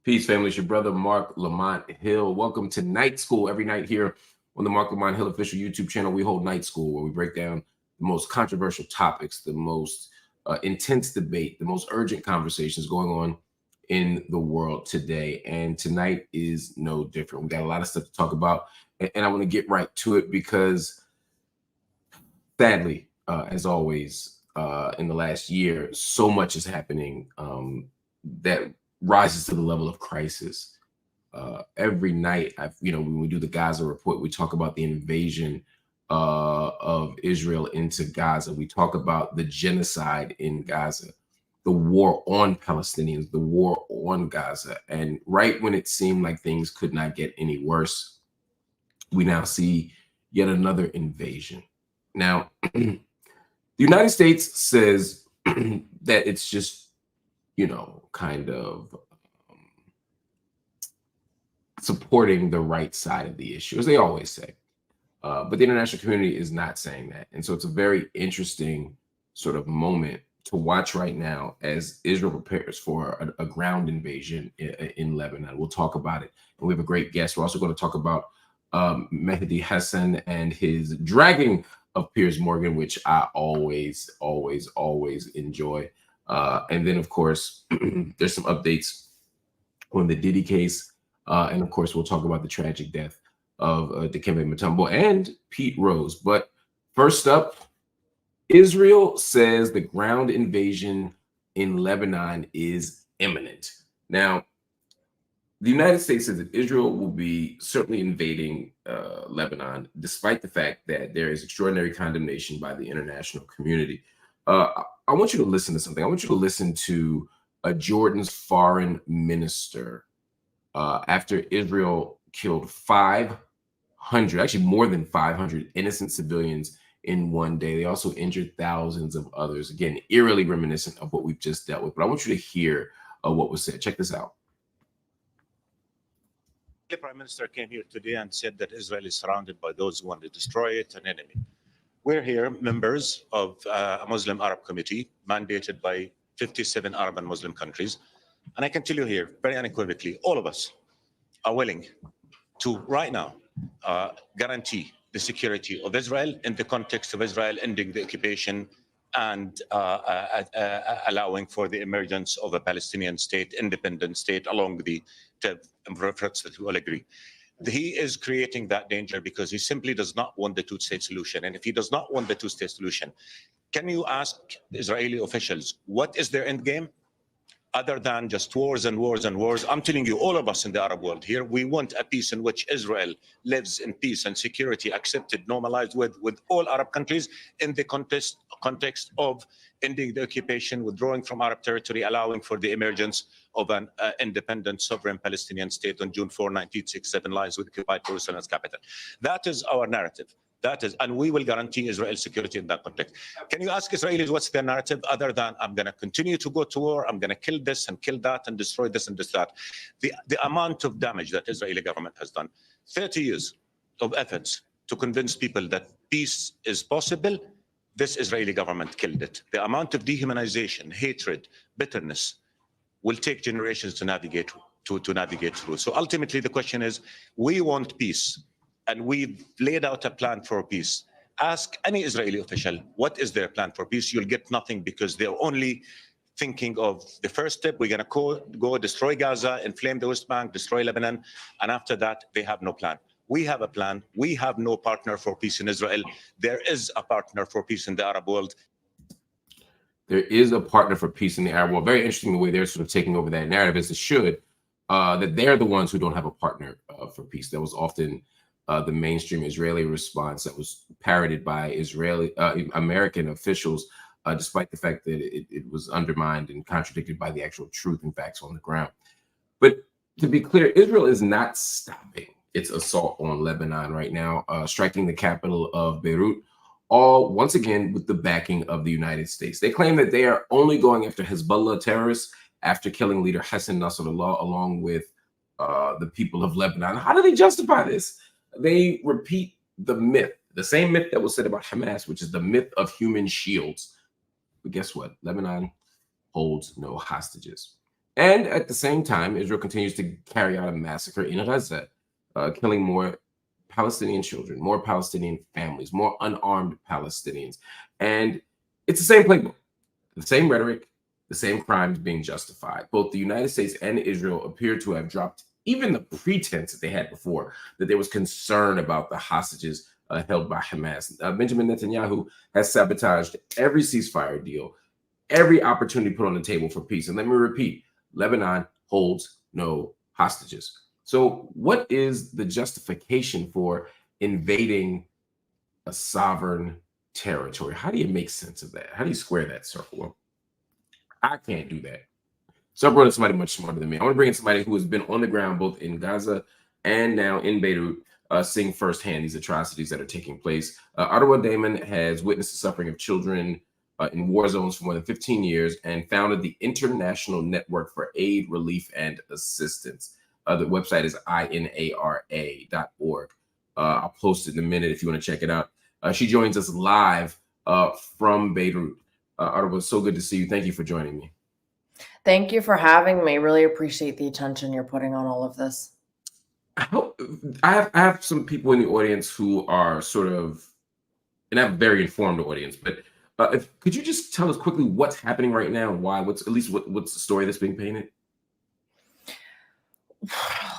Peace, family. It's your brother, Marc Lamont Hill. Welcome to Night School. Every night here on the Marc Lamont Hill official YouTube channel, we hold Night School, where we break down the most controversial topics, the most intense debate, the most urgent conversations going on in the world today. And tonight is no different. We got a lot of stuff to talk about, and I want to get right to it because, sadly, as always, in the last year, so much is happening that rises to the level of crisis. Every night, when we do the Gaza report, we talk about the invasion of Israel into Gaza. We talk about the genocide in Gaza, the war on Palestinians, the war on Gaza. And right when it seemed like things could not get any worse, we now see yet another invasion. Now, the United States says that it's just, kind of supporting the right side of the issue, as they always say. But the international community is not saying that. And so it's a very interesting sort of moment to watch right now as Israel prepares for a ground invasion in Lebanon. We'll talk about it. And we have a great guest. We're also going to talk about Mehdi Hassan and his dragging of Piers Morgan, which I always enjoy. And then, of course, there's some updates on the Diddy case. And, of course, we'll talk about the tragic death of Dikembe Mutombo and Pete Rose. But first up, Israel says the ground invasion in Lebanon is imminent. Now, the United States says that Israel will be certainly invading Lebanon, despite the fact that there is extraordinary condemnation by the international community. I want you to listen to something. I want you to listen to Jordan's foreign minister after Israel killed 500, actually more than 500 innocent civilians in one day. They also injured thousands of others. Again, eerily reminiscent of what we've just dealt with. But I want you to hear what was said. Check this out. The Prime Minister came here today and said that Israel is surrounded by those who want to destroy it, an enemy. We're here, members of a Muslim Arab committee mandated by 57 Arab and Muslim countries. And I can tell you here, very unequivocally, all of us are willing to, right now, guarantee the security of Israel in the context of Israel ending the occupation and allowing for the emergence of a Palestinian state, independent state, along the efforts that we all agree. He is creating that danger because he simply does not want the two-state solution. And if he does not want the two-state solution, can you ask Israeli officials, what is their end game? Other than just wars and wars and wars. I'm telling you, all of us in the Arab world here, we want a peace in which Israel lives in peace and security, accepted, normalized with all Arab countries in the context of ending the occupation, withdrawing from Arab territory, allowing for the emergence of an independent sovereign Palestinian state on June 4, 1967, lies with occupied Jerusalem as capital. That is our narrative. That is, and we will guarantee Israel's security in that context. Can you ask Israelis what's their narrative other than I'm going to continue to go to war, I'm going to kill this and kill that and destroy this and this that? The amount of damage that Israeli government has done, 30 years of efforts to convince people that peace is possible, this Israeli government killed it. The amount of dehumanization, hatred, bitterness will take generations to navigate through. So ultimately the question is, we want peace. And we've laid out a plan for peace. Ask any Israeli official, what is their plan for peace? You'll get nothing because they're only thinking of the first step. We're going to go destroy Gaza, inflame the West Bank, destroy Lebanon. And after that, they have no plan. We have a plan. We have no partner for peace in Israel. There is a partner for peace in the Arab world. There is a partner for peace in the Arab world. Very interesting the way they're sort of taking over that narrative, as it should, that they're the ones who don't have a partner for peace. That was often the mainstream Israeli response that was parroted by American officials, despite the fact that it was undermined and contradicted by the actual truth and facts on the ground. But to be clear, Israel is not stopping its assault on Lebanon right now, striking the capital of Beirut, all once again with the backing of the United States. They claim that they are only going after Hezbollah terrorists after killing leader Hassan Nasrallah along with the people of Lebanon. How do they justify this? They repeat the myth, the same myth that was said about Hamas, which is the myth of human shields. But guess what? Lebanon holds no hostages. And at the same time, Israel continues to carry out a massacre in Gaza, killing more Palestinian children, more Palestinian families, more unarmed Palestinians. And it's the same playbook, the same rhetoric, the same crimes being justified. Both the United States and Israel appear to have dropped even the pretense that they had before, that there was concern about the hostages held by Hamas. Benjamin Netanyahu has sabotaged every ceasefire deal, every opportunity put on the table for peace. And let me repeat, Lebanon holds no hostages. So, what is the justification for invading a sovereign territory? How do you make sense of that? How do you square that circle? Well, I can't do that. So I brought in somebody much smarter than me. I want to bring in somebody who has been on the ground both in Gaza and now in Beirut, seeing firsthand these atrocities that are taking place. Arwa Damon has witnessed the suffering of children in war zones for more than 15 years and founded the International Network for Aid, Relief, and Assistance. The website is INARA.org. I'll post it in a minute if you want to check it out. She joins us live from Beirut. Arwa, so good to see you. Thank you for joining me. Thank you for having me. Really appreciate the attention you're putting on all of this. I have some people in the audience who are sort of, and I have a very informed audience, but could you just tell us quickly what's happening right now and why? What's the story that's being painted?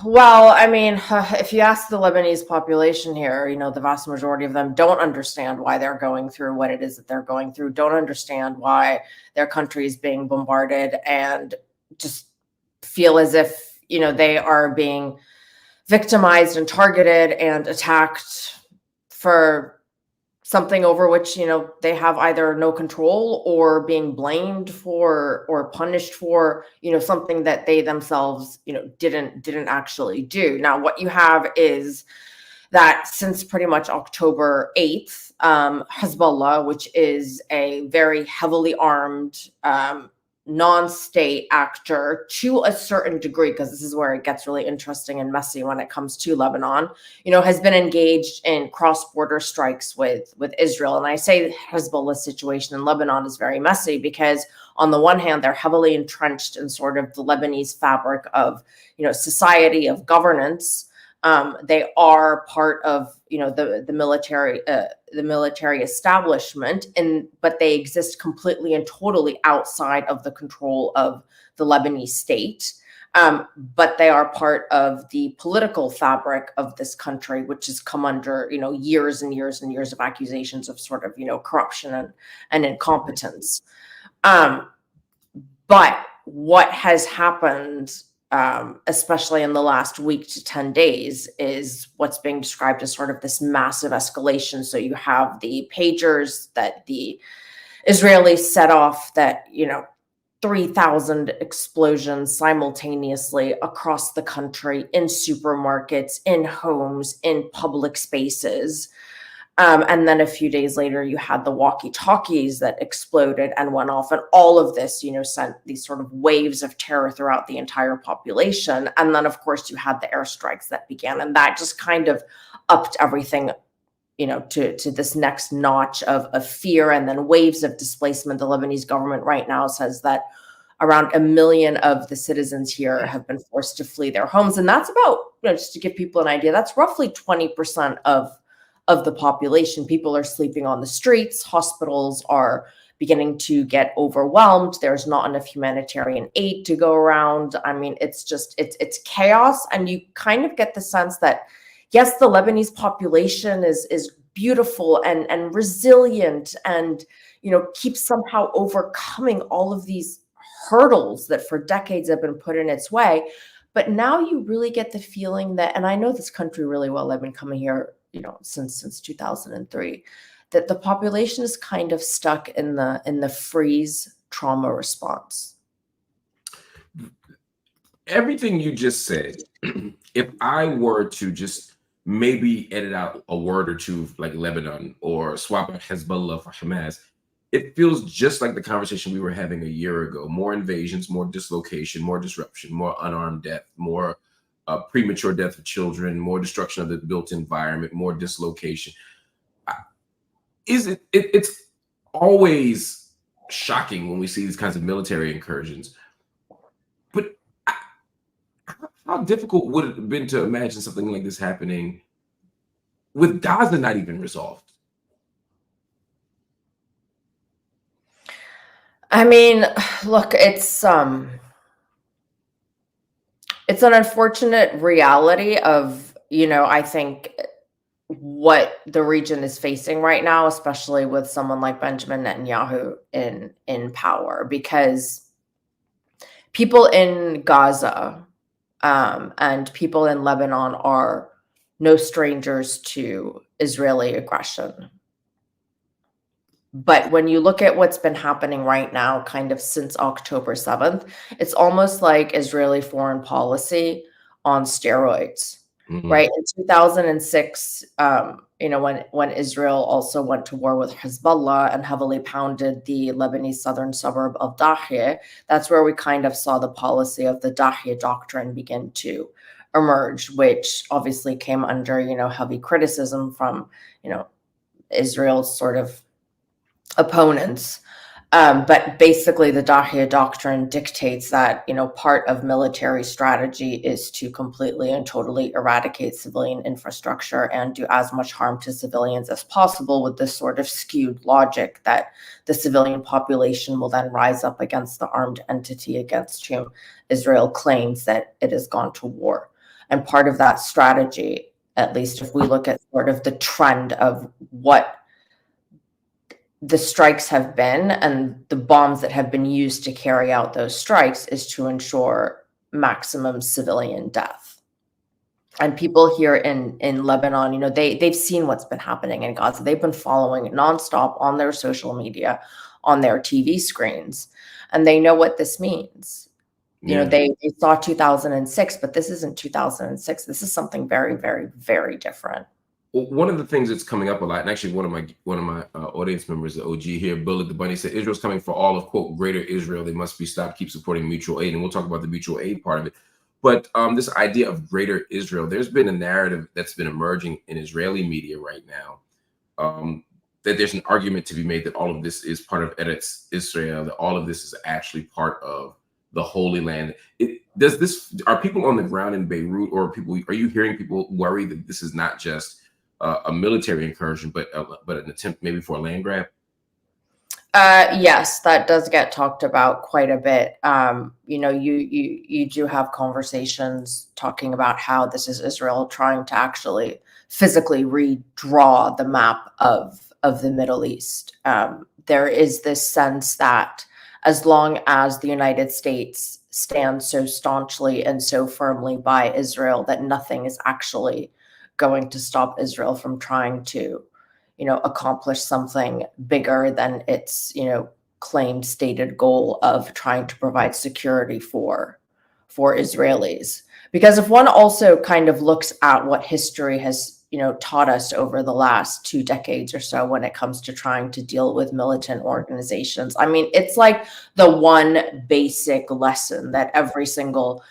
Well, I mean, if you ask the Lebanese population here, the vast majority of them don't understand why they're going through what it is that they're going through, don't understand why their country is being bombarded, and just feel as if, they are being victimized and targeted and attacked for something over which, they have either no control or being blamed for or punished for, something that they themselves, didn't actually do. Now, what you have is that since pretty much October 8th, Hezbollah, which is a very heavily armed, non-state actor to a certain degree, because this is where it gets really interesting and messy when it comes to Lebanon, has been engaged in cross-border strikes with Israel. And I say Hezbollah's situation in Lebanon is very messy because on the one hand, they're heavily entrenched in sort of the Lebanese fabric of, society, of governance. They are part of, the military establishment, but they exist completely and totally outside of the control of the Lebanese state. But they are part of the political fabric of this country, which has come under, years and years and years of accusations of sort of, corruption and incompetence. But what has happened, especially in the last week to 10 days, is what's being described as sort of this massive escalation. So you have the pagers that the Israelis set off that, 3,000 explosions simultaneously across the country, in supermarkets, in homes, in public spaces. And then a few days later, you had the walkie-talkies that exploded and went off. And all of this, sent these sort of waves of terror throughout the entire population. And then, of course, you had the airstrikes that began. And that just kind of upped everything, to this next notch of fear and then waves of displacement. The Lebanese government right now says that around 1 million of the citizens here have been forced to flee their homes. And that's about, just to give people an idea, that's roughly 20% of the population. People are sleeping on the streets. Hospitals are beginning to get overwhelmed. There's not enough humanitarian aid to go around. I mean, it's chaos. And you kind of get the sense that, yes, the Lebanese population is beautiful and resilient and, keeps somehow overcoming all of these hurdles that for decades have been put in its way. But now you really get the feeling that, and I know this country really well, I've been coming here since 2003, that the population is kind of stuck in the freeze trauma response. Everything you just said, if I were to just maybe edit out a word or two like Lebanon or swap out Hezbollah for Hamas, it feels just like the conversation we were having a year ago. More invasions, more dislocation, more disruption, more unarmed death, more premature death of children, more destruction of the built environment, more dislocation. It's always shocking when we see these kinds of military incursions. But how difficult would it have been to imagine something like this happening with Gaza not even resolved? I mean, look, it's an unfortunate reality of, I think what the region is facing right now, especially with someone like Benjamin Netanyahu in power, because people in Gaza and people in Lebanon are no strangers to Israeli aggression. But when you look at what's been happening right now, kind of since October 7th, it's almost like Israeli foreign policy on steroids, right? In 2006, when Israel also went to war with Hezbollah and heavily pounded the Lebanese southern suburb of Dahya, that's where we kind of saw the policy of the Dahya doctrine begin to emerge, which obviously came under, heavy criticism from, Israel's sort of opponents. But basically the Dahya doctrine dictates that, part of military strategy is to completely and totally eradicate civilian infrastructure and do as much harm to civilians as possible, with this sort of skewed logic that the civilian population will then rise up against the armed entity against whom Israel claims that it has gone to war. And part of that strategy, at least if we look at sort of the trend of what the strikes have been and the bombs that have been used to carry out those strikes, is to ensure maximum civilian death. And people here in Lebanon, they've seen what's been happening in Gaza. They've been following it nonstop on their social media, on their TV screens, and they know what this means. They saw 2006, but this isn't 2006. This is something very, very, very different. Well, one of the things that's coming up a lot, and actually one of my audience members, the OG here, Bullet the Bunny, said Israel's coming for all of, quote, greater Israel. They must be stopped, keep supporting mutual aid. And we'll talk about the mutual aid part of it. But this idea of greater Israel, there's been a narrative that's been emerging in Israeli media right now, that there's an argument to be made that all of this is part of Eretz Israel, that all of this is actually part of the Holy Land. Are people on the ground in Beirut, or are you hearing people worry that this is not just a military incursion, but an attempt maybe for a land grab? Yes, that does get talked about quite a bit. You do have conversations talking about how this is Israel trying to actually physically redraw the map of the Middle East. There is this sense that as long as the United States stands so staunchly and so firmly by Israel, that nothing is actually going to stop Israel from trying to, accomplish something bigger than its, claimed stated goal of trying to provide security for Israelis. Because if one also kind of looks at what history has, taught us over the last 2 decades or so when it comes to trying to deal with militant organizations, I mean, it's like the one basic lesson that every single,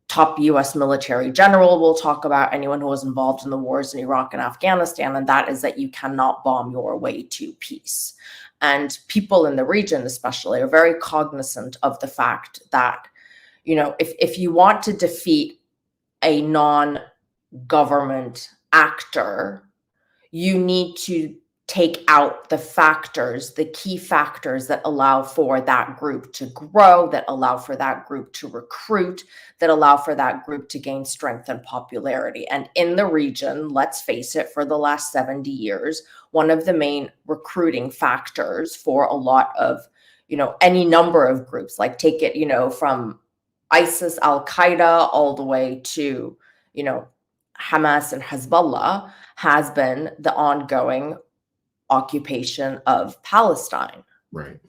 top US military general will talk about, anyone who was involved in the wars in Iraq and Afghanistan, and that is that you cannot bomb your way to peace. And people in the region especially are very cognizant of the fact that, if you want to defeat a non-government actor, you need to take out the key factors that allow for that group to grow, that allow for that group to recruit, that allow for that group to gain strength and popularity. And in the region, let's face it, for the last 70 years, one of the main recruiting factors for a lot of, any number of groups, like take it, from ISIS, Al-Qaeda, all the way to, Hamas and Hezbollah, has been the ongoing occupation of Palestine. Right.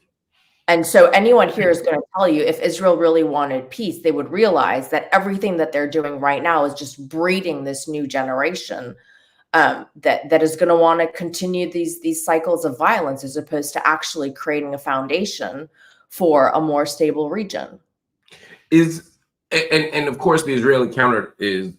And so anyone here is going to tell you, if Israel really wanted peace, they would realize that everything that they're doing right now is just breeding this new generation that is going to want to continue these cycles of violence, as opposed to actually creating a foundation for a more stable region. And of course the Israeli counter is,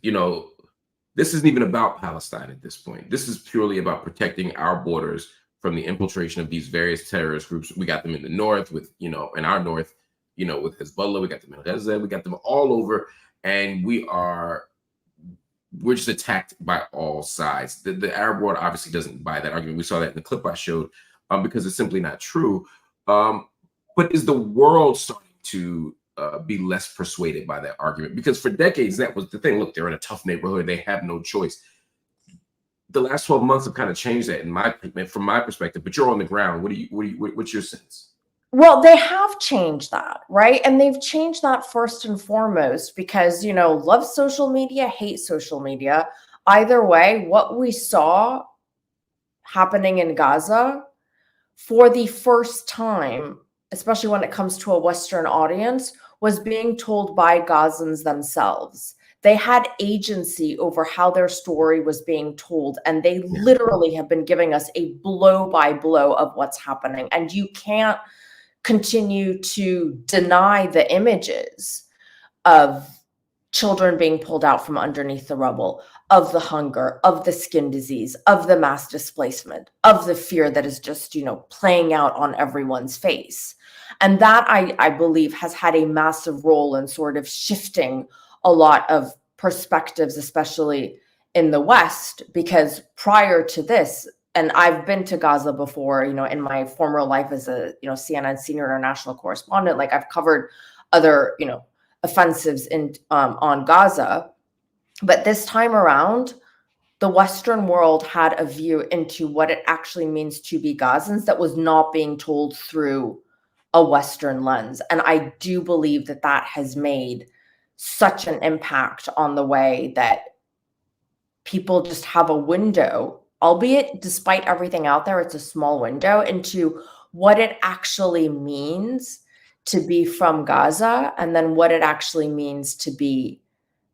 this isn't even about Palestine at this point. This is purely about protecting our borders from the infiltration of these various terrorist groups. We got them in the north with, in our north, with Hezbollah. We got them in Gaza. We got them all over. and we're just attacked by all sides. The Arab world obviously doesn't buy that argument. We saw that in the clip I showed, because it's simply not true. But is the world starting to be less persuaded by that argument? Because for decades, that was the thing. Look, they're in a tough neighborhood. They have no choice. The last 12 months have kind of changed that from my perspective, but you're on the ground. What's your sense? Well, they have changed that, right? And they've changed that first and foremost because, love social media, hate social media. Either way, what we saw happening in Gaza for the first time, especially when it comes to a Western audience, was being told by Gazans themselves. They had agency over how their story was being told, and they literally have been giving us a blow by blow of what's happening. And you can't continue to deny the images of children being pulled out from underneath the rubble, of the hunger, of the skin disease, of the mass displacement, of the fear that is just, playing out on everyone's face. And that, I believe, has had a massive role in sort of shifting a lot of perspectives, especially in the West, because prior to this, and I've been to Gaza before, in my former life as a, CNN senior international correspondent, like I've covered other, offensives on Gaza. But this time around, the Western world had a view into what it actually means to be Gazans that was not being told through a Western lens. And I do believe that that has made such an impact on the way that people just have a window, albeit despite everything out there, it's a small window into what it actually means to be from Gaza, and then what it actually means to be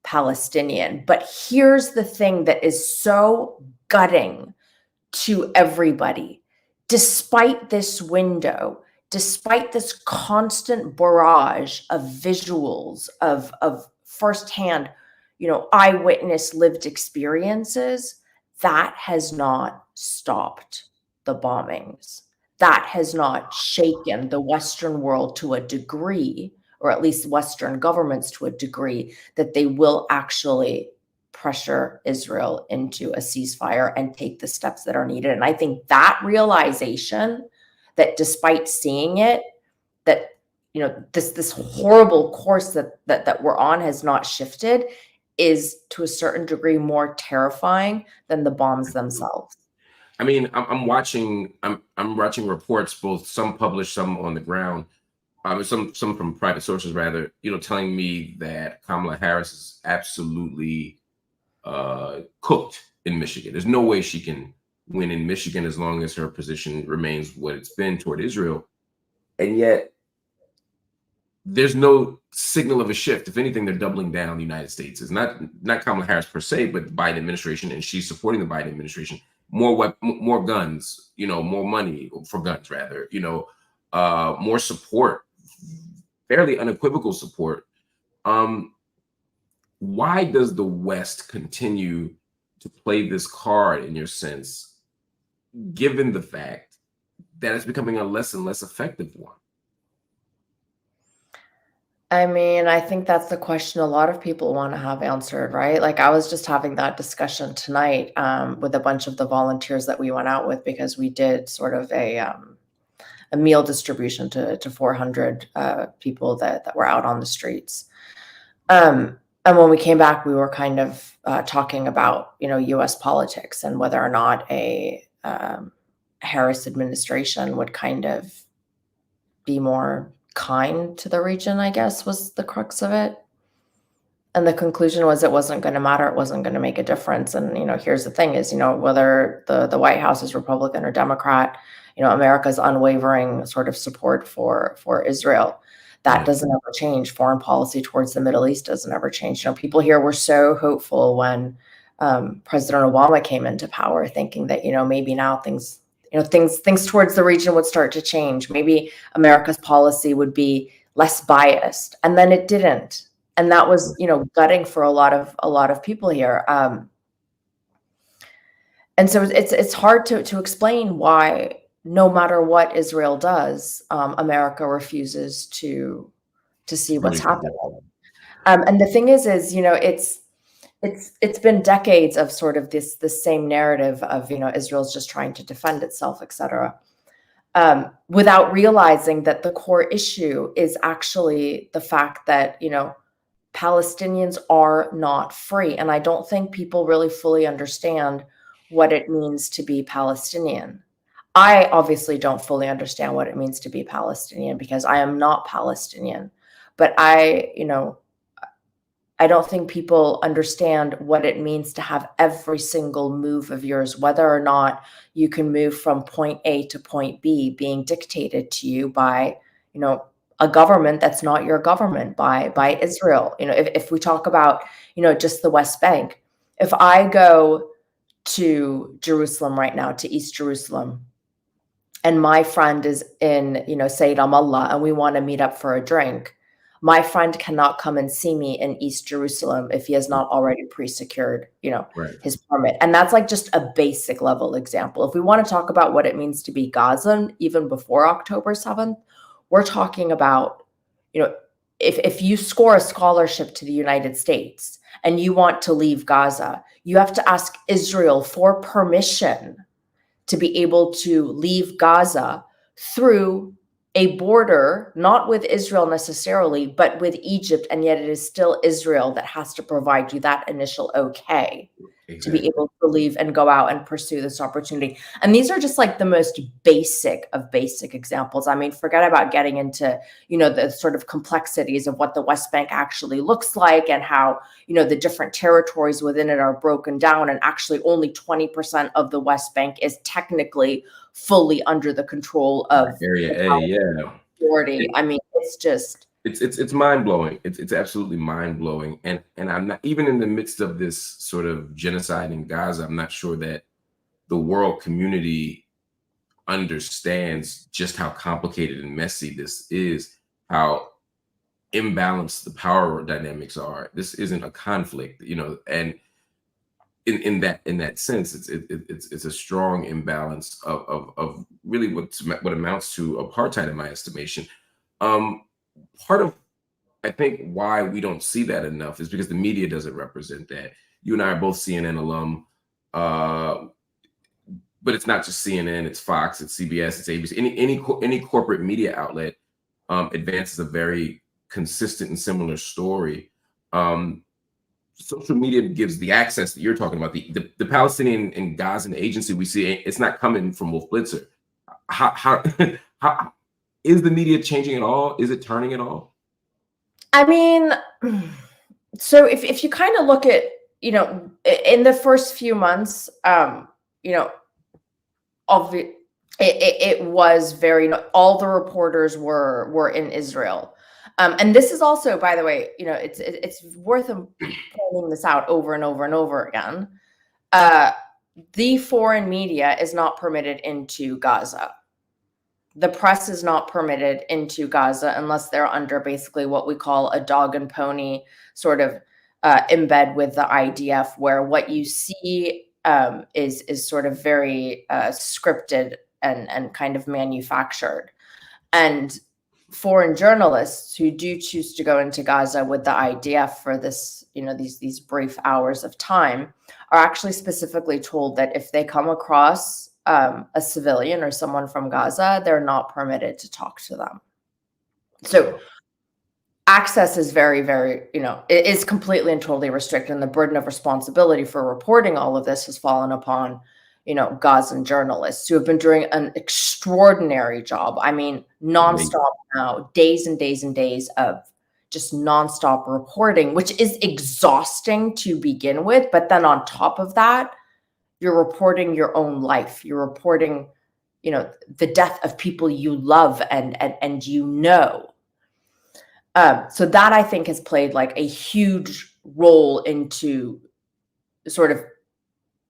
Palestinian. But here's the thing that is so gutting to everybody. Despite this window, despite this constant barrage of visuals, of firsthand, eyewitness lived experiences, that has not stopped the bombings. That has not shaken the Western world to a degree, or at least Western governments to a degree, that they will actually pressure Israel into a ceasefire and take the steps that are needed. And I think that realization that despite seeing it, that this horrible course that we're on has not shifted, is to a certain degree more terrifying than the bombs themselves. I mean, I'm watching reports, both some published, some on the ground, some from private sources rather, telling me that Kamala Harris is absolutely cooked in Michigan. There's no way she can win in Michigan as long as her position remains what it's been toward Israel. And yet there's no signal of a shift. If anything, they're doubling down. The United States is not Kamala Harris per se, but the Biden administration, and she's supporting the Biden administration. More guns, more money for guns, rather, more support, fairly unequivocal support. Why does the West continue to play this card, in your sense, given the fact that it's becoming a less and less effective one? I mean, I think that's the question a lot of people want to have answered, right? Like I was just having that discussion tonight with a bunch of the volunteers that we went out with, because we did sort of a meal distribution to 400 people that were out on the streets. And when we came back, we were kind of talking about, U.S. politics and whether or not a Harris administration would kind of be more kind to the region, I guess, was the crux of it. And the conclusion was it wasn't going to matter. It wasn't going to make a difference. And, here's the thing is, whether the White House is Republican or Democrat, America's unwavering sort of support for Israel, that doesn't ever change. Foreign policy towards the Middle East doesn't ever change. People here were so hopeful when President Obama came into power, thinking that, maybe now things towards the region would start to change. Maybe America's policy would be less biased, and then it didn't. And that was, gutting for a lot of people here. And so it's hard to explain why, no matter what Israel does, America refuses to see what's happening. And the thing is, it's been decades of sort of the same narrative of, Israel's just trying to defend itself, et cetera, without realizing that the core issue is actually the fact that, Palestinians are not free. And I don't think people really fully understand what it means to be Palestinian. I obviously don't fully understand what it means to be Palestinian because I am not Palestinian. But I don't think people understand what it means to have every single move of yours, whether or not you can move from point A to point B, being dictated to you by, a government that's not your government, by Israel. If we talk about, just the West Bank, if I go to Jerusalem right now, to East Jerusalem, and my friend is in, say Ramallah, and we want to meet up for a drink, my friend cannot come and see me in East Jerusalem if he has not already pre-secured, Right. his permit. And that's like just a basic level example. If we want to talk about what it means to be Gaza, even before October 7th, we're talking about, if you score a scholarship to the United States and you want to leave Gaza, you have to ask Israel for permission to be able to leave Gaza through a border, not with Israel necessarily, but with Egypt. And yet it is still Israel that has to provide you that initial okay to be able to leave and go out and pursue this opportunity. And these are just like the most basic of basic examples. I mean, forget about getting into, the sort of complexities of what the West Bank actually looks like and how, the different territories within it are broken down. And actually only 20% of the West Bank is technically fully under the control of Area A, yeah. authority. I mean, it's just It's mind blowing. It's absolutely mind blowing. And I'm not, even in the midst of this sort of genocide in Gaza, I'm not sure that the world community understands just how complicated and messy this is, how imbalanced the power dynamics are. This isn't a conflict, and in that sense, it's a strong imbalance of really what amounts to apartheid in my estimation. Part of, I think, why we don't see that enough is because the media doesn't represent that. You and I are both CNN alum, but it's not just CNN. It's Fox, it's CBS, it's ABC. Any corporate media outlet advances a very consistent and similar story. Social media gives the access that you're talking about. The Palestinian and Gazan agency we see, it's not coming from Wolf Blitzer. How is the media changing at all? Is it turning at all? I mean, so if you kind of look at, in the first few months, it was very, all the reporters were in Israel. And this is also, by the way, it's worth pointing this out over and over and over again. The foreign media is not permitted into Gaza. The press is not permitted into Gaza unless they're under basically what we call a dog and pony sort of embed with the IDF, where what you see is sort of very scripted and kind of manufactured. And foreign journalists who do choose to go into Gaza with the IDF for this, these brief hours of time are actually specifically told that if they come across a civilian or someone from Gaza, they're not permitted to talk to them. So access is very, very, it is completely and totally restricted. And the burden of responsibility for reporting all of this has fallen upon, Gazan journalists who have been doing an extraordinary job. I mean, nonstop now, days and days and days of just nonstop reporting, which is exhausting to begin with. But then on top of that, you're reporting your own life. You're reporting, the death of people you love and so that I think has played like a huge role into sort of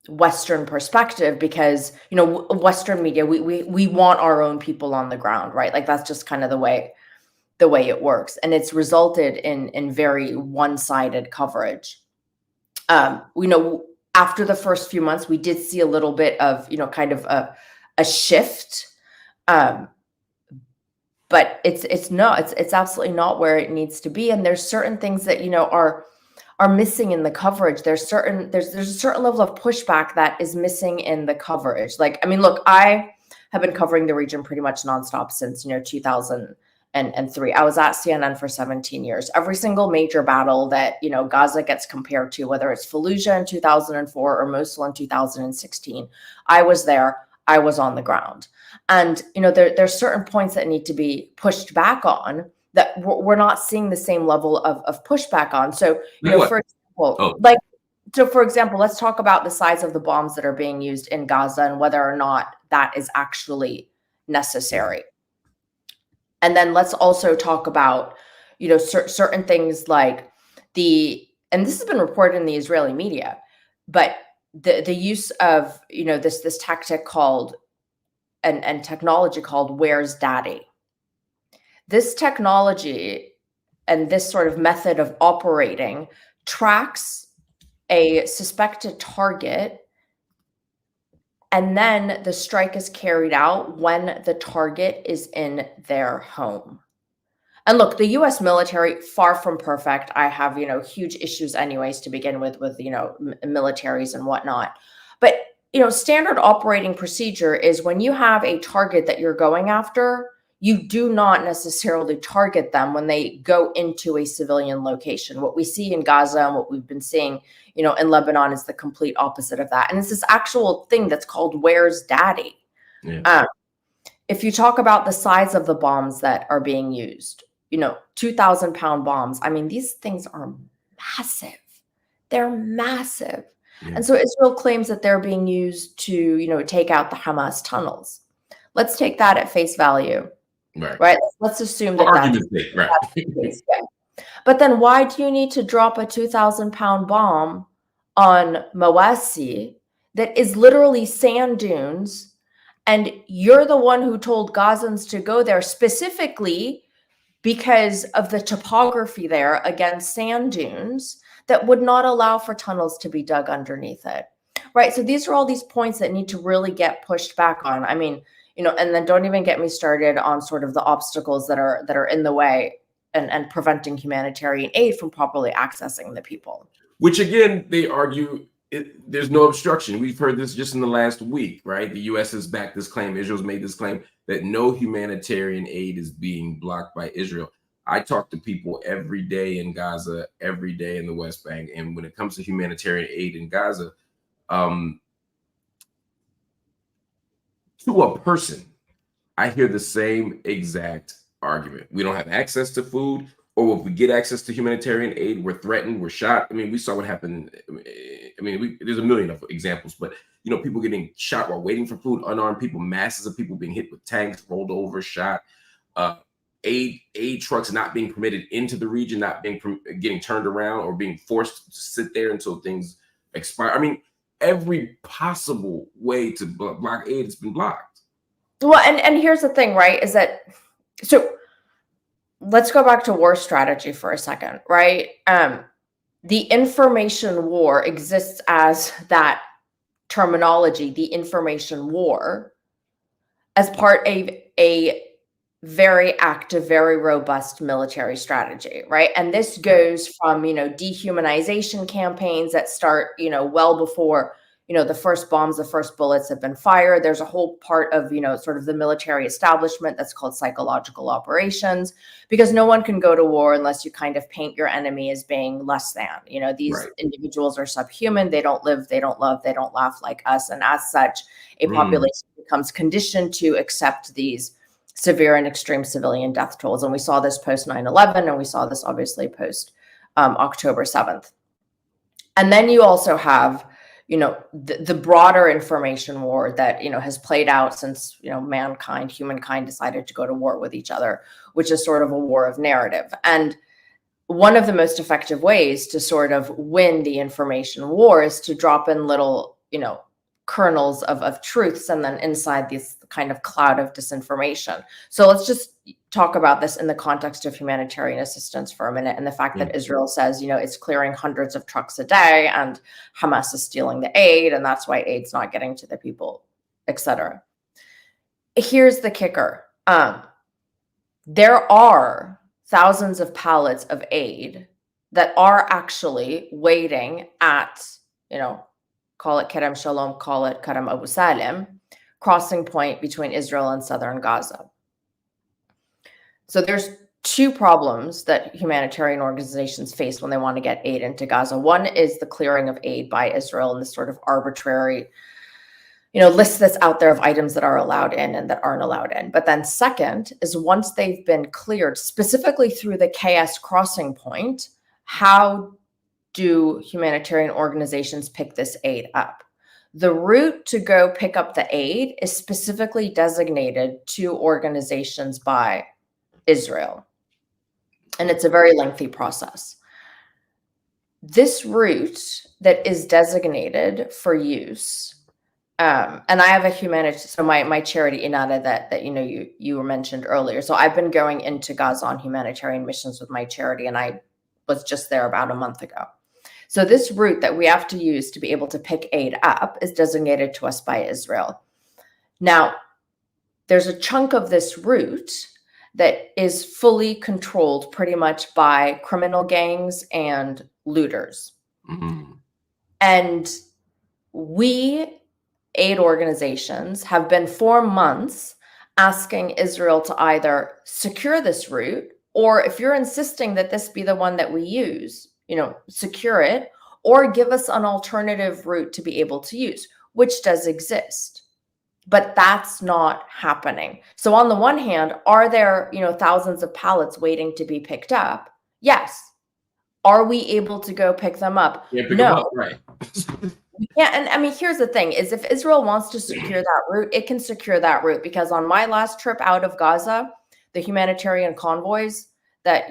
Western perspective, because Western media, we want our own people on the ground, right? Like that's just kind of the way it works, and it's resulted in very one-sided coverage. After the first few months, we did see a little bit of kind of a shift, but but it's absolutely not where it needs to be. And there's certain things that, are missing in the coverage. There's a certain level of pushback that is missing in the coverage. Like, I mean, look, I have been covering the region pretty much nonstop since, 2003. I was at CNN for 17 years. Every single major battle that, Gaza gets compared to, whether it's Fallujah in 2004 or Mosul in 2016, I was there. I was on the ground. And, there's certain points that need to be pushed back on that we're not seeing the same level of pushback on. So, for example, for example, let's talk about the size of the bombs that are being used in Gaza and whether or not that is actually necessary. And then let's also talk about, certain things like and this has been reported in the Israeli media, but the use of, this tactic called and technology called "Where's Daddy?" This technology and this sort of method of operating tracks a suspected target, and then the strike is carried out when the target is in their home. And look, the US military, far from perfect. I have, huge issues anyways to begin with, militaries and whatnot. But, standard operating procedure is when you have a target that you're going after, you do not necessarily target them when they go into a civilian location. What we see in Gaza and what we've been seeing, in Lebanon is the complete opposite of that. And it's this actual thing that's called "Where's Daddy?" Yeah. If you talk about the size of the bombs that are being used, 2,000-pound bombs. I mean, these things are massive. They're massive. Yeah. And so Israel claims that they're being used to, take out the Hamas tunnels. Let's take that at face value. Right. Let's assume that that's the case. Yeah. But then why do you need to drop a 2,000-pound bomb on Mawasi that is literally sand dunes? And you're the one who told Gazans to go there specifically because of the topography there against sand dunes that would not allow for tunnels to be dug underneath it. Right. So these are all these points that need to really get pushed back on. I mean, and then don't even get me started on sort of the obstacles that are in the way and preventing humanitarian aid from properly accessing the people. Which again, they argue there's no obstruction. We've heard this just in the last week, right? The U.S. has backed this claim. Israel's made this claim that no humanitarian aid is being blocked by Israel. I talk to people every day in Gaza, every day in the West Bank. And when it comes to humanitarian aid in Gaza, to a person, I hear the same exact argument. We don't have access to food, or if we get access to humanitarian aid, we're threatened, we're shot. I mean, we saw what happened. I mean, there's a million of examples, but people getting shot while waiting for food, unarmed people, masses of people being hit with tanks, rolled over, shot. Aid trucks not being permitted into the region, not being getting turned around or being forced to sit there until things expire. I mean, every possible way to block aid has been blocked. Well, and here's the thing, right? Is that so? Let's go back to war strategy for a second, right? The information war exists as that terminology, the information war, as part of a very active, very robust military strategy, right? And this goes from, dehumanization campaigns that start, well before, the first bombs, the first bullets have been fired. There's a whole part of, sort of the military establishment that's called psychological operations, because no one can go to war unless you kind of paint your enemy as being less than. These individuals are subhuman. They don't live, they don't love, they don't laugh like us. And as such, a population becomes conditioned to accept these severe and extreme civilian death tolls. And we saw this post 9/11, and we saw this obviously post October 7th. And then you also have, the broader information war that, has played out since, humankind decided to go to war with each other, which is sort of a war of narrative. And one of the most effective ways to sort of win the information war is to drop in little, kernels of truths, and then inside this kind of cloud of disinformation. So let's just talk about this in the context of humanitarian assistance for a minute, and the fact that Israel says, it's clearing hundreds of trucks a day, and Hamas is stealing the aid, and that's why aid's not getting to the people, etc. Here's the kicker. there are thousands of pallets of aid that are actually waiting at, call it Kerem Shalom, call it Kerem Abu Salim, crossing point between Israel and southern Gaza. So there's two problems that humanitarian organizations face when they want to get aid into Gaza. One is the clearing of aid by Israel and this sort of arbitrary, list that's out there of items that are allowed in and that aren't allowed in. But then second is once they've been cleared, specifically through the KS crossing point, how do humanitarian organizations pick this aid up? The route to go pick up the aid is specifically designated to organizations by Israel. And it's a very lengthy process. This route that is designated for use, and I have a humanitarian, so my charity INARA that you were mentioned earlier. So I've been going into Gaza on humanitarian missions with my charity, and I was just there about a month ago. So this route that we have to use to be able to pick aid up is designated to us by Israel. Now, there's a chunk of this route that is fully controlled pretty much by criminal gangs and looters. Mm-hmm. And we, aid organizations, have been for months asking Israel to either secure this route, or if you're insisting that this be the one that we use, secure it, or give us an alternative route to be able to use, which does exist. But that's not happening. So on the one hand, are there, thousands of pallets waiting to be picked up? Yes. Are we able to go pick them up? Yeah, pick no. them up, right. Yeah, and I mean, here's the thing, is if Israel wants to secure that route, it can secure that route, because on my last trip out of Gaza, the humanitarian convoys that,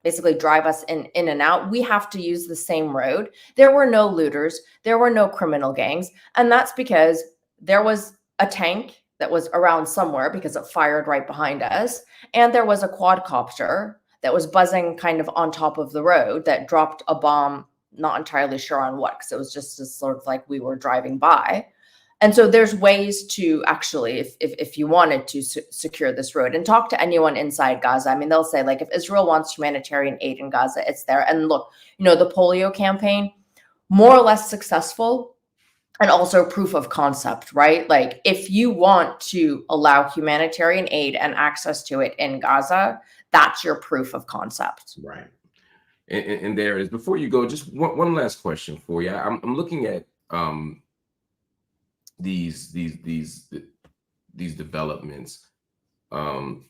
basically drive us in and out, we have to use the same road. There were no looters, there were no criminal gangs, and that's because there was a tank that was around somewhere because it fired right behind us, and there was a quadcopter that was buzzing kind of on top of the road that dropped a bomb, not entirely sure on what, because it was just as sort of like we were driving by. And so there's ways to actually, if you wanted to secure this road and talk to anyone inside Gaza, I mean, they'll say, like, if Israel wants humanitarian aid in Gaza, it's there. And look, the polio campaign, more or less successful, and also proof of concept, right? Like, if you want to allow humanitarian aid and access to it in Gaza, that's your proof of concept. Right. And there it is. Before you go, just one last question for you. I'm looking at these developments, and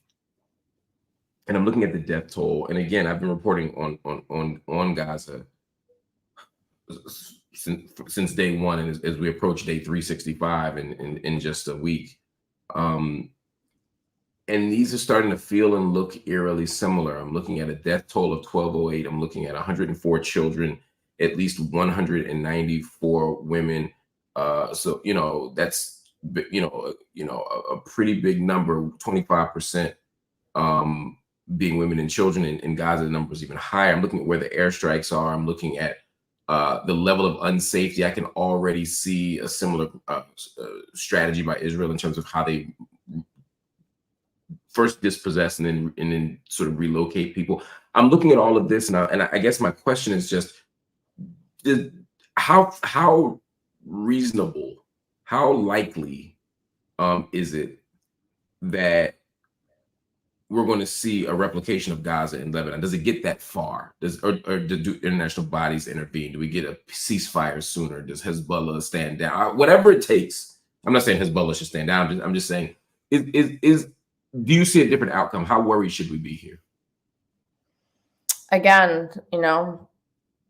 I'm looking at the death toll. And again, I've been reporting on Gaza since day one, and as we approach day 365 in just a week. And these are starting to feel and look eerily similar. I'm looking at a death toll of 1,208. I'm looking at 104 children, at least 194 women. So that's a pretty big number. 25% being women and children. In Gaza, the number is even higher. I'm looking at where the airstrikes are. I'm looking at the level of unsafety. I can already see a similar strategy by Israel in terms of how they first dispossess and then sort of relocate people. I'm looking at all of this, and I guess my question is just, how reasonable, how likely is it that we're going to see a replication of Gaza and Lebanon? Does it get that far? Or do international bodies intervene? Do we get a ceasefire sooner? Does Hezbollah stand down? Whatever it takes. I'm not saying Hezbollah should stand down. I'm just saying, do you see a different outcome? How worried should we be here? Again,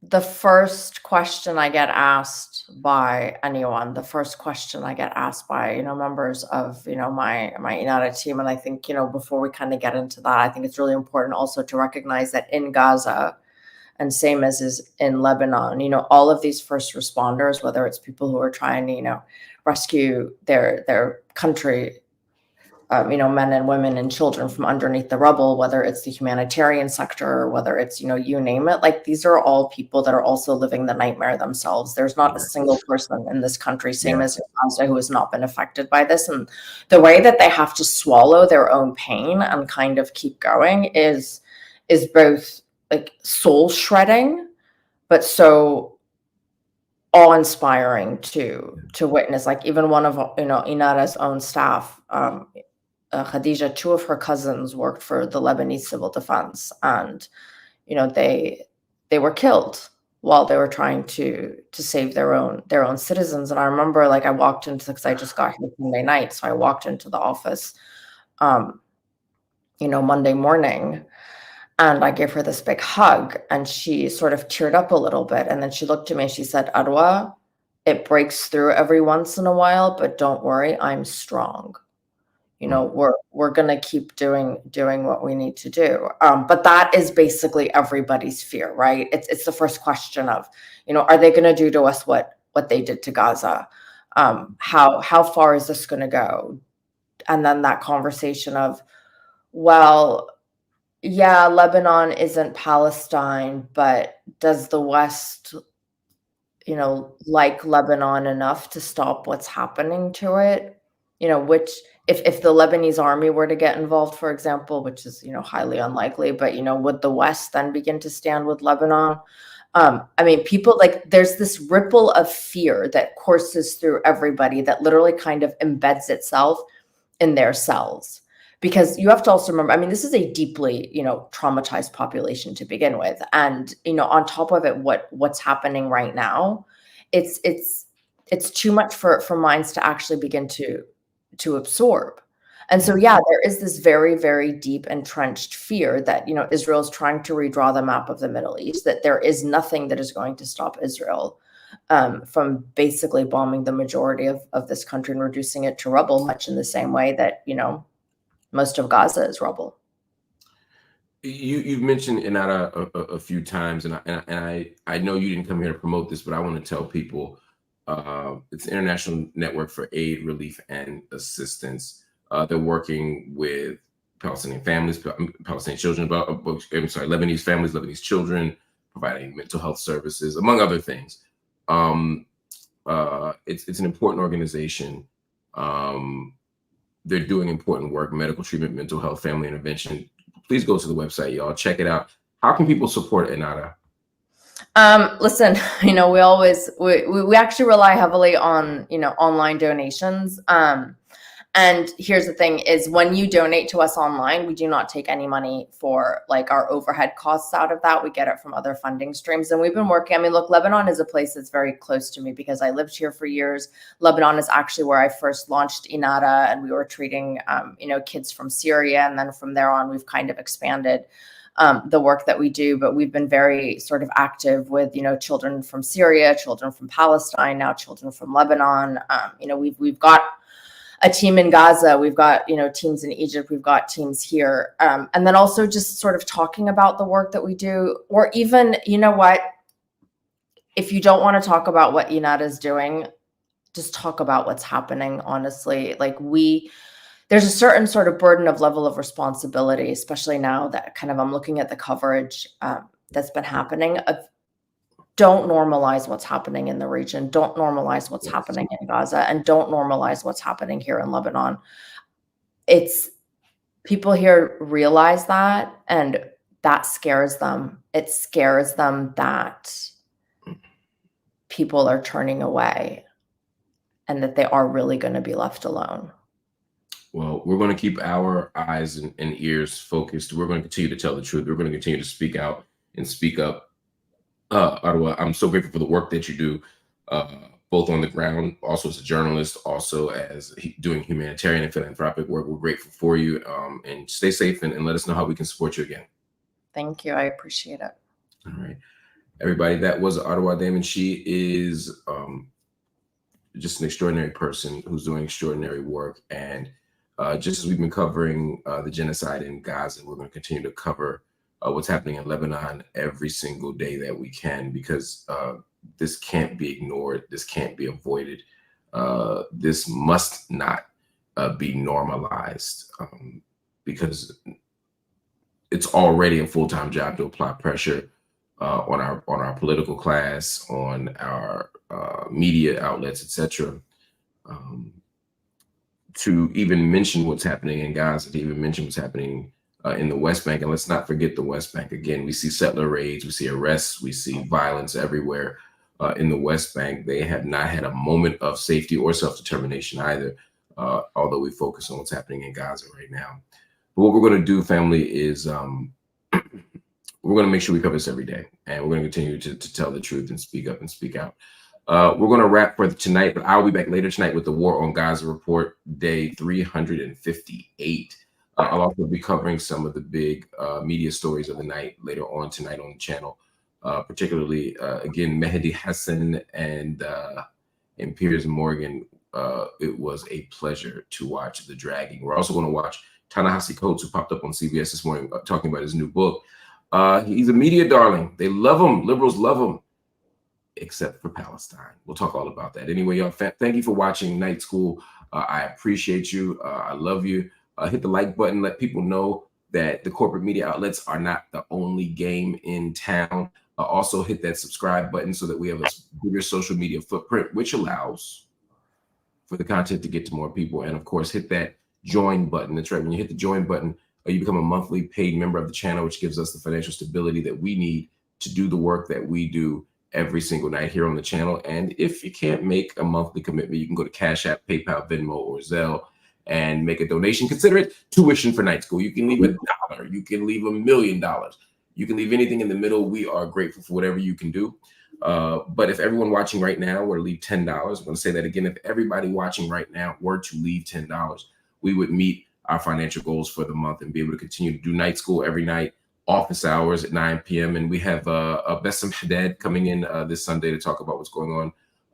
the first question I get asked by anyone, the first question I get asked by, members of, my INARA team. And I think, before we kind of get into that, I think it's really important also to recognize that in Gaza, and same as is in Lebanon, all of these first responders, whether it's people who are trying to, rescue their country, men and women and children from underneath the rubble, whether it's the humanitarian sector or whether it's, you name it. Like, these are all people that are also living the nightmare themselves. There's not a single person in this country, same as Gaza, who has not been affected by this. And the way that they have to swallow their own pain and kind of keep going is both like soul shredding, but so awe-inspiring to witness. Like, even one of INARA's own staff, Khadija, two of her cousins worked for the Lebanese civil defense, and they were killed while they were trying to save their own citizens. And I remember, like, I walked into, because I just got here Monday night, so I walked into the office Monday morning, and I gave her this big hug, and she sort of teared up a little bit, and then she looked at me and she said, "Arwa, it breaks through every once in a while, but don't worry, I'm strong. We're gonna keep doing what we need to do." But that is basically everybody's fear, right? It's the first question of, are they gonna do to us what they did to Gaza? How far is this gonna go? And then that conversation of, well, yeah, Lebanon isn't Palestine, but does the West, like Lebanon enough to stop what's happening to it? Which, if the Lebanese army were to get involved, for example, which is, highly unlikely, but, would the West then begin to stand with Lebanon? People, like, there's this ripple of fear that courses through everybody that literally kind of embeds itself in their cells. Because you have to also remember, this is a deeply, traumatized population to begin with. And, on top of it, what's happening right now, it's too much for minds to actually begin to absorb. And so, yeah, there is this very, very deep entrenched fear that, Israel is trying to redraw the map of the Middle East, that there is nothing that is going to stop Israel from basically bombing the majority of this country and reducing it to rubble, much in the same way that, most of Gaza is rubble. You've mentioned INARA a few times, and I know you didn't come here to promote this, but I want to tell people it's an international network for aid, relief, and assistance. They're working with Palestinian families, Palestinian children, Lebanese families, Lebanese children, providing mental health services, among other things. It's an important organization. They're doing important work: medical treatment, mental health, family intervention. Please go to the website, y'all. Check it out. How can people support INARA? Listen, we actually rely heavily on, online donations. And here's the thing is, when you donate to us online, we do not take any money for, like, our overhead costs out of that. We get it from other funding streams. And we've been working, look, Lebanon is a place that's very close to me because I lived here for years. Lebanon is actually where I first launched INARA, and we were treating, kids from Syria. And then from there on, we've kind of expanded the work that we do, but we've been very sort of active with, children from Syria, children from Palestine, now children from Lebanon. We've got a team in Gaza, we've got, teams in Egypt, we've got teams here. And then also just sort of talking about the work that we do, or even, if you don't want to talk about what INARA is doing, just talk about what's happening, honestly. Like, there's a certain sort of burden of level of responsibility, especially now that kind of I'm looking at the coverage that's been happening. Don't normalize what's happening in the region. Don't normalize what's happening in Gaza, and don't normalize what's happening here in Lebanon. People here realize that, and that scares them. It scares them that people are turning away and that they are really going to be left alone. Well, we're going to keep our eyes and ears focused. We're going to continue to tell the truth. We're going to continue to speak out and speak up. Arwa, I'm so grateful for the work that you do, both on the ground, also as a journalist, also as doing humanitarian and philanthropic work. We're grateful for you, and stay safe, and let us know how we can support you again. Thank you. I appreciate it. All right, everybody, that was Arwa Damon. She is just an extraordinary person who's doing extraordinary work. And just as we've been covering the genocide in Gaza, we're going to continue to cover what's happening in Lebanon every single day that we can, because this can't be ignored. This can't be avoided. This must not be normalized, because it's already a full-time job to apply pressure on our political class, on our media outlets, etc., to even mention what's happening in Gaza, to even mention what's happening in the West Bank. And let's not forget the West Bank. Again, we see settler raids, we see arrests, we see violence everywhere in the West Bank. They have not had a moment of safety or self-determination either, although we focus on what's happening in Gaza right now. But what we're going to do, family, is we're going to make sure we cover this every day, and we're going to continue to tell the truth and speak up and speak out. We're going to wrap for tonight, but I'll be back later tonight with the War on Gaza report, day 358. I'll also be covering some of the big media stories of the night later on tonight on the channel, particularly, again, Mehdi Hassan and Piers Morgan. It was a pleasure to watch The Dragging. We're also going to watch Ta-Nehisi Coates, who popped up on CBS this morning talking about his new book. He's a media darling. They love him. Liberals love him, except for Palestine. We'll talk all about that. Anyway, y'all, thank you for watching Night School. I appreciate you. I love you. Hit the like button. Let people know that the corporate media outlets are not the only game in town. Also hit that subscribe button so that we have a bigger social media footprint, which allows for the content to get to more people. And of course, hit that join button. That's right. When you hit the join button, you become a monthly paid member of the channel, which gives us the financial stability that we need to do the work that we do every single night here on the channel. And if you can't make a monthly commitment, you can go to Cash App, PayPal, Venmo, or Zelle and make a donation. Consider it tuition for Night School. You can leave $1. You can leave $1 million. You can leave anything in the middle. We are grateful for whatever you can do. But if everyone watching right now were to leave $10, I'm going to say that again. If everybody watching right now were to leave $10, we would meet our financial goals for the month and be able to continue to do Night School every night, office hours at 9 p.m. And we have Bassem Haddad coming in this Sunday to talk about what's going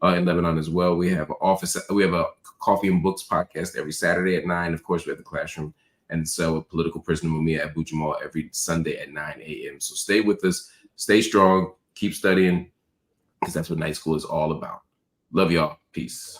on in Lebanon as well. We have a Coffee and Books podcast every Saturday at 9. Of course, we have the Classroom and Cell with political prisoner Mumia Abu Jamal every Sunday at 9 a.m. So stay with us, stay strong, keep studying, because that's what Night School is all about. Love y'all. Peace.